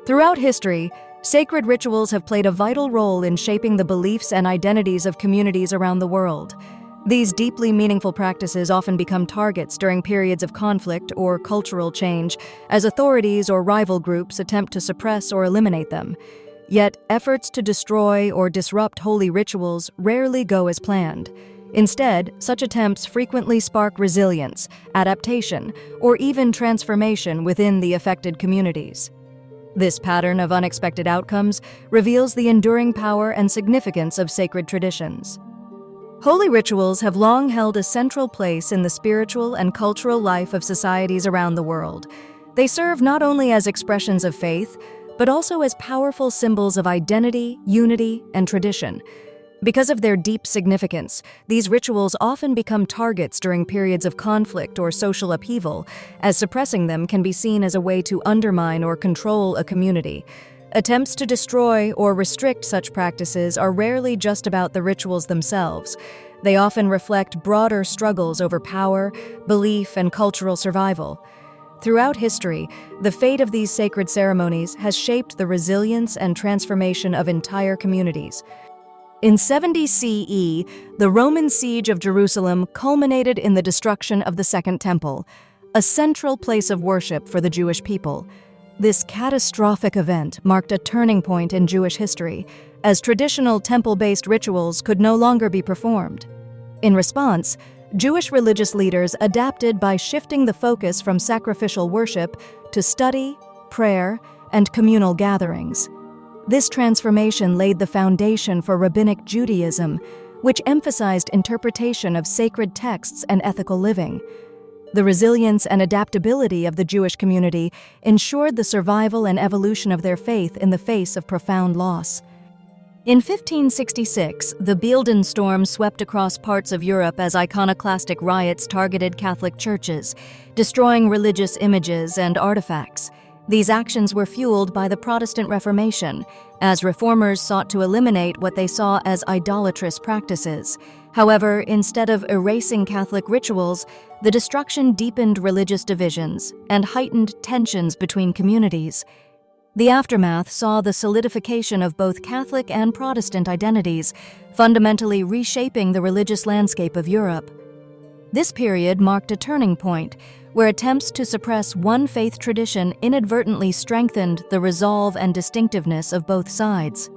Throughout history, sacred rituals have played a vital role in shaping the beliefs and identities of communities around the world. These deeply meaningful practices often become targets during periods of conflict or cultural change, as authorities or rival groups attempt to suppress or eliminate them. Yet, efforts to destroy or disrupt holy rituals rarely go as planned. Instead, such attempts frequently spark resilience, adaptation, or even transformation within the affected communities. This pattern of unexpected outcomes reveals the enduring power and significance of sacred traditions. Holy rituals have long held a central place in the spiritual and cultural life of societies around the world. They serve not only as expressions of faith, but also as powerful symbols of identity, unity, and tradition. Because of their deep significance, these rituals often become targets during periods of conflict or social upheaval, as suppressing them can be seen as a way to undermine or control a community. Attempts to destroy or restrict such practices are rarely just about the rituals themselves. They often reflect broader struggles over power, belief, and cultural survival. Throughout history, the fate of these sacred ceremonies has shaped the resilience and transformation of entire communities. In 70 CE, the Roman siege of Jerusalem culminated in the destruction of the Second Temple, a central place of worship for the Jewish people. This catastrophic event marked a turning point in Jewish history, as traditional temple-based rituals could no longer be performed. In response, Jewish religious leaders adapted by shifting the focus from sacrificial worship to study, prayer, and communal gatherings. This transformation laid the foundation for Rabbinic Judaism, which emphasized interpretation of sacred texts and ethical living. The resilience and adaptability of the Jewish community ensured the survival and evolution of their faith in the face of profound loss. In 1566, the Beelden storm swept across parts of Europe as iconoclastic riots targeted Catholic churches, destroying religious images and artifacts. These actions were fueled by the Protestant Reformation, as reformers sought to eliminate what they saw as idolatrous practices. However, instead of erasing Catholic rituals, the destruction deepened religious divisions and heightened tensions between communities. The aftermath saw the solidification of both Catholic and Protestant identities, fundamentally reshaping the religious landscape of Europe. This period marked a turning point, where attempts to suppress one faith tradition inadvertently strengthened the resolve and distinctiveness of both sides.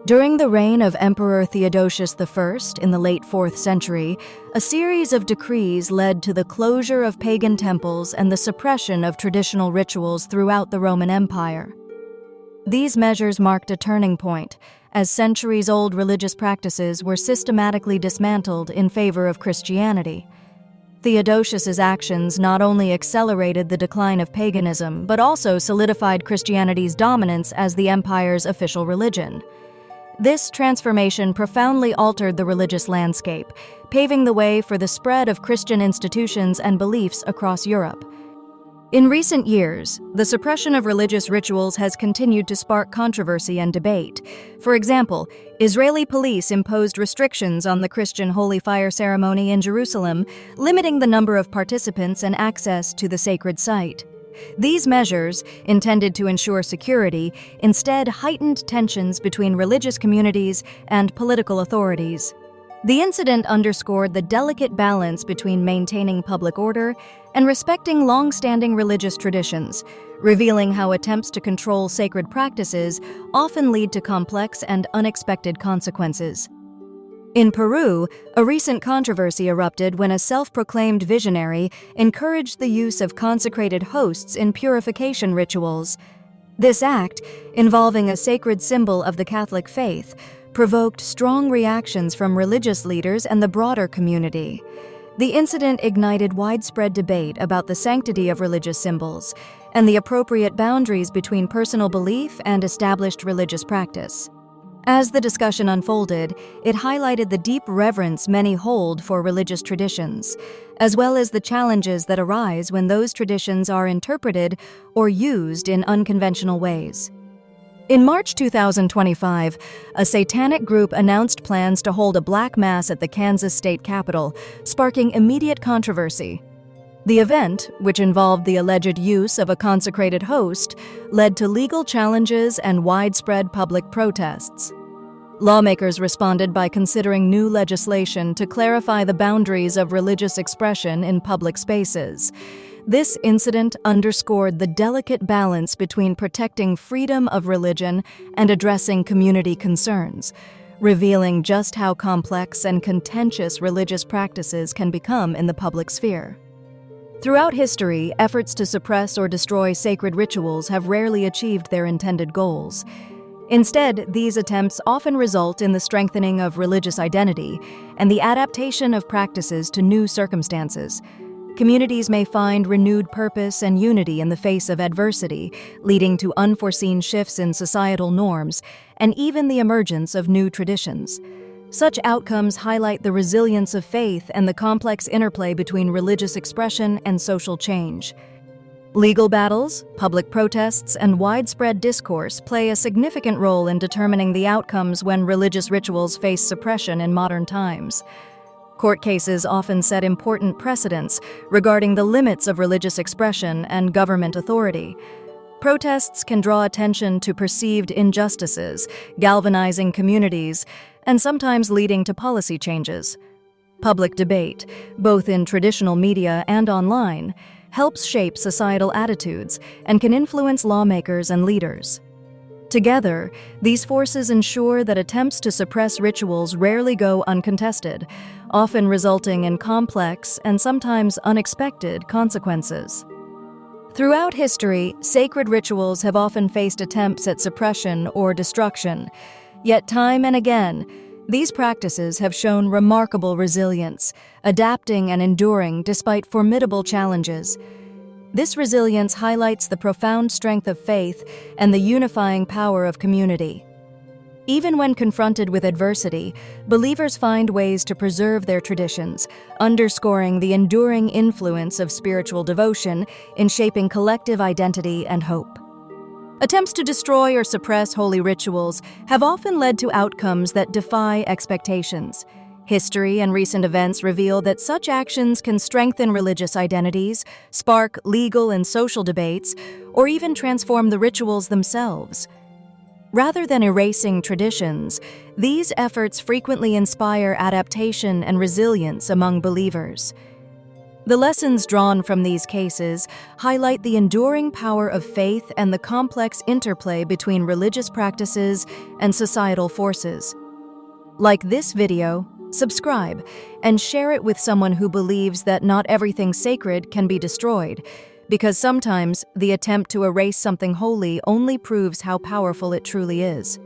During the reign of Emperor Theodosius I in the late 4th century, a series of decrees led to the closure of pagan temples and the suppression of traditional rituals throughout the Roman Empire. These measures marked a turning point, as centuries-old religious practices were systematically dismantled in favor of Christianity. Theodosius's actions not only accelerated the decline of paganism, but also solidified Christianity's dominance as the empire's official religion. This transformation profoundly altered the religious landscape, paving the way for the spread of Christian institutions and beliefs across Europe. In recent years, the suppression of religious rituals has continued to spark controversy and debate. For example, Israeli police imposed restrictions on the Christian Holy Fire ceremony in Jerusalem, limiting the number of participants and access to the sacred site. These measures, intended to ensure security, instead heightened tensions between religious communities and political authorities. The incident underscored the delicate balance between maintaining public order and respecting long-standing religious traditions, revealing how attempts to control sacred practices often lead to complex and unexpected consequences. In Peru, a recent controversy erupted when a self-proclaimed visionary encouraged the use of consecrated hosts in purification rituals. This act, involving a sacred symbol of the Catholic faith, provoked strong reactions from religious leaders and the broader community. The incident ignited widespread debate about the sanctity of religious symbols and the appropriate boundaries between personal belief and established religious practice. As the discussion unfolded, it highlighted the deep reverence many hold for religious traditions, as well as the challenges that arise when those traditions are interpreted or used in unconventional ways. In March 2025, a satanic group announced plans to hold a black mass at the Kansas state capitol, sparking immediate controversy. The event, which involved the alleged use of a consecrated host, led to legal challenges and widespread public protests. Lawmakers responded by considering new legislation to clarify the boundaries of religious expression in public spaces. This incident underscored the delicate balance between protecting freedom of religion and addressing community concerns, revealing just how complex and contentious religious practices can become in the public sphere. Throughout history, efforts to suppress or destroy sacred rituals have rarely achieved their intended goals. Instead, these attempts often result in the strengthening of religious identity and the adaptation of practices to new circumstances. Communities may find renewed purpose and unity in the face of adversity, leading to unforeseen shifts in societal norms and even the emergence of new traditions. Such outcomes highlight the resilience of faith and the complex interplay between religious expression and social change. Legal battles, public protests, and widespread discourse play a significant role in determining the outcomes when religious rituals face suppression in modern times. Court cases often set important precedents regarding the limits of religious expression and government authority. Protests can draw attention to perceived injustices, galvanizing communities, and sometimes leading to policy changes. Public debate, both in traditional media and online, helps shape societal attitudes and can influence lawmakers and leaders. Together, these forces ensure that attempts to suppress rituals rarely go uncontested, often resulting in complex and sometimes unexpected consequences. Throughout history, sacred rituals have often faced attempts at suppression or destruction. Yet time and again, these practices have shown remarkable resilience, adapting and enduring despite formidable challenges. This resilience highlights the profound strength of faith and the unifying power of community. Even when confronted with adversity, believers find ways to preserve their traditions, underscoring the enduring influence of spiritual devotion in shaping collective identity and hope. Attempts to destroy or suppress holy rituals have often led to outcomes that defy expectations. History and recent events reveal that such actions can strengthen religious identities, spark legal and social debates, or even transform the rituals themselves. Rather than erasing traditions, these efforts frequently inspire adaptation and resilience among believers. The lessons drawn from these cases highlight the enduring power of faith and the complex interplay between religious practices and societal forces. Like this video, subscribe and share it with someone who believes that not everything sacred can be destroyed, because sometimes the attempt to erase something holy only proves how powerful it truly is.